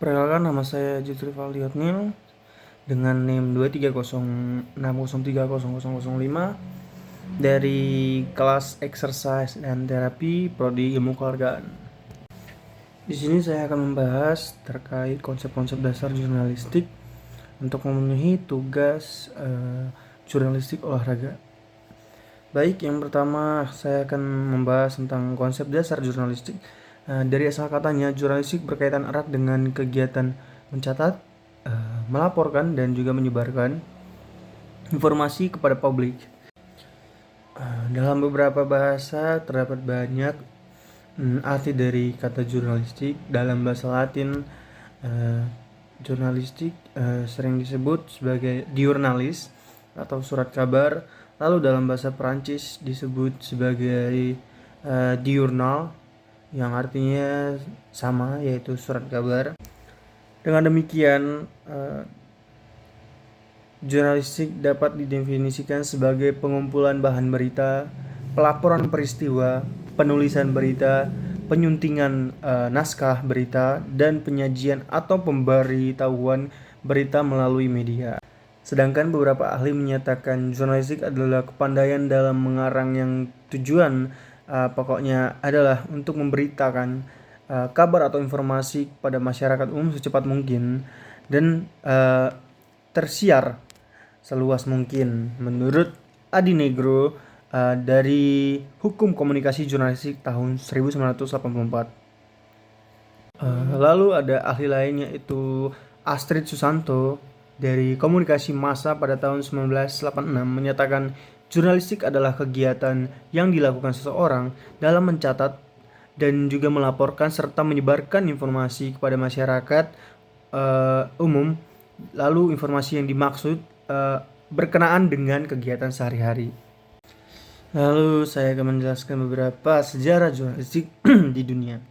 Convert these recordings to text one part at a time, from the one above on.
Perkenalkan, nama saya Jutri Valdiotnil dengan NIM 23060300005 dari kelas Exercise dan Terapi Prodi Ilmu Keluargaan. Di sini saya akan membahas terkait konsep-konsep dasar jurnalistik untuk memenuhi tugas jurnalistik olahraga. Baik, yang pertama saya akan membahas tentang konsep dasar jurnalistik. Dari asal katanya, jurnalistik berkaitan erat dengan kegiatan mencatat, melaporkan, dan juga menyebarkan informasi kepada publik. Dalam beberapa bahasa terdapat banyak arti dari kata jurnalistik. Dalam bahasa Latin, jurnalistik sering disebut sebagai diurnalis atau surat kabar. Lalu dalam bahasa Perancis disebut sebagai diurnal, yang artinya sama, yaitu surat kabar. Dengan demikian, jurnalistik dapat didefinisikan sebagai pengumpulan bahan berita, pelaporan peristiwa, penulisan berita, penyuntingan naskah berita, dan penyajian atau pemberitahuan berita melalui media. Sedangkan beberapa ahli menyatakan jurnalistik adalah kepandaian dalam mengarang yang tujuan pokoknya adalah untuk memberitakan kabar atau informasi kepada masyarakat umum secepat mungkin dan tersiar seluas mungkin, menurut Adi Negro dari Hukum Komunikasi Jurnalistik tahun 1984. Lalu ada ahli lain, yaitu Astrid Susanto dari Komunikasi Massa pada tahun 1986, menyatakan jurnalistik adalah kegiatan yang dilakukan seseorang dalam mencatat dan juga melaporkan serta menyebarkan informasi kepada masyarakat umum. Lalu informasi yang dimaksud berkenaan dengan kegiatan sehari-hari. Lalu saya akan menjelaskan beberapa sejarah jurnalistik di dunia.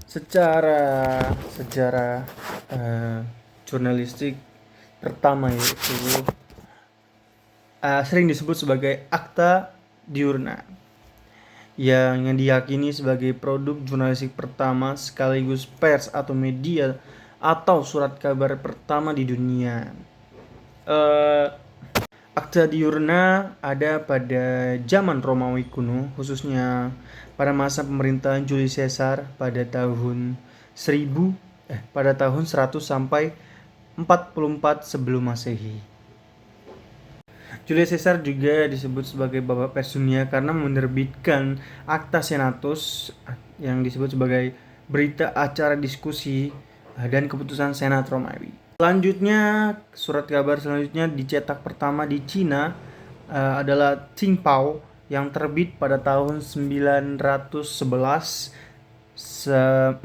Sejarah jurnalistik pertama yaitu sering disebut sebagai Akta Diurna, yang diyakini sebagai produk jurnalistik pertama sekaligus pers atau media atau surat kabar pertama di dunia. Akta Diurna ada pada zaman Romawi kuno, khususnya pada masa pemerintahan Julius Caesar pada tahun 100 sampai 44 sebelum Masehi. Julius Caesar juga disebut sebagai bapak pers dunia karena menerbitkan Acta Senatus yang disebut sebagai berita acara diskusi dan keputusan Senat Romawi. Selanjutnya, surat kabar selanjutnya dicetak pertama di Cina adalah Qingpao yang terbit pada tahun 911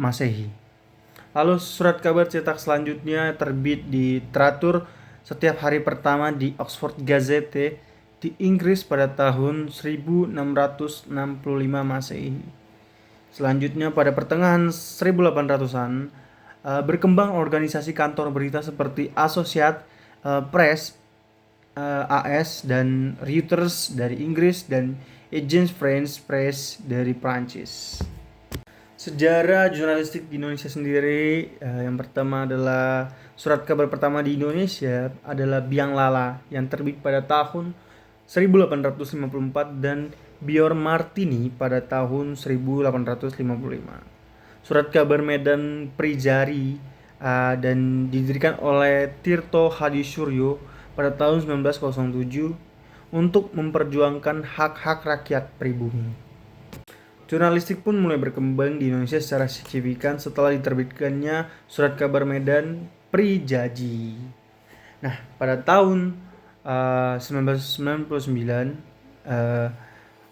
Masehi. Lalu surat kabar cetak selanjutnya terbit di teratur setiap hari pertama di Oxford Gazette di Inggris pada tahun 1665 Masehi. Selanjutnya pada pertengahan 1800-an berkembang organisasi kantor berita seperti Associated Press AS dan Reuters dari Inggris dan Agence France Presse dari Prancis. Sejarah jurnalistik di Indonesia sendiri, yang pertama adalah surat kabar pertama di Indonesia adalah Biang Lala yang terbit pada tahun 1854 dan Bior Martini pada tahun 1855. Surat kabar Medan Prijari dan didirikan oleh Tirto Hadi Suryo pada tahun 1907 untuk memperjuangkan hak-hak rakyat pribumi. Jurnalistik pun mulai berkembang di Indonesia secara signifikan setelah diterbitkannya surat kabar Medan Prijaji. Nah, pada tahun 1999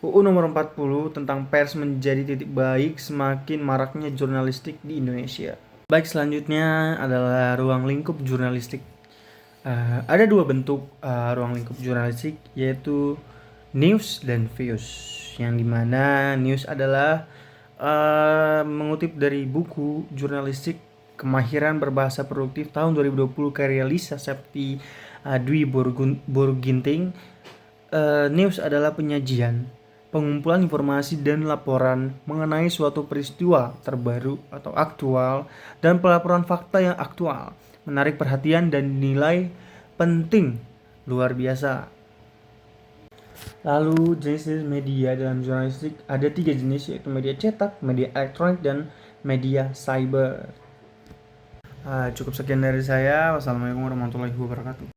UU nomor 40 tentang pers menjadi titik baik semakin maraknya jurnalistik di Indonesia. Baik, selanjutnya adalah ruang lingkup jurnalistik. Ada dua bentuk ruang lingkup jurnalistik, yaitu news dan views, yang dimana news adalah mengutip dari buku jurnalistik Kemahiran Berbahasa Produktif tahun 2020 karya Lisa Septi Dwi Borginting. News adalah penyajian pengumpulan informasi dan laporan mengenai suatu peristiwa terbaru atau aktual, dan pelaporan fakta yang aktual, menarik perhatian dan dinilai penting luar biasa. Lalu jenis media dalam jurnalistik ada 3 jenis, yaitu media cetak, media elektronik, dan media cyber. Cukup sekian dari saya. Wassalamualaikum warahmatullahi wabarakatuh.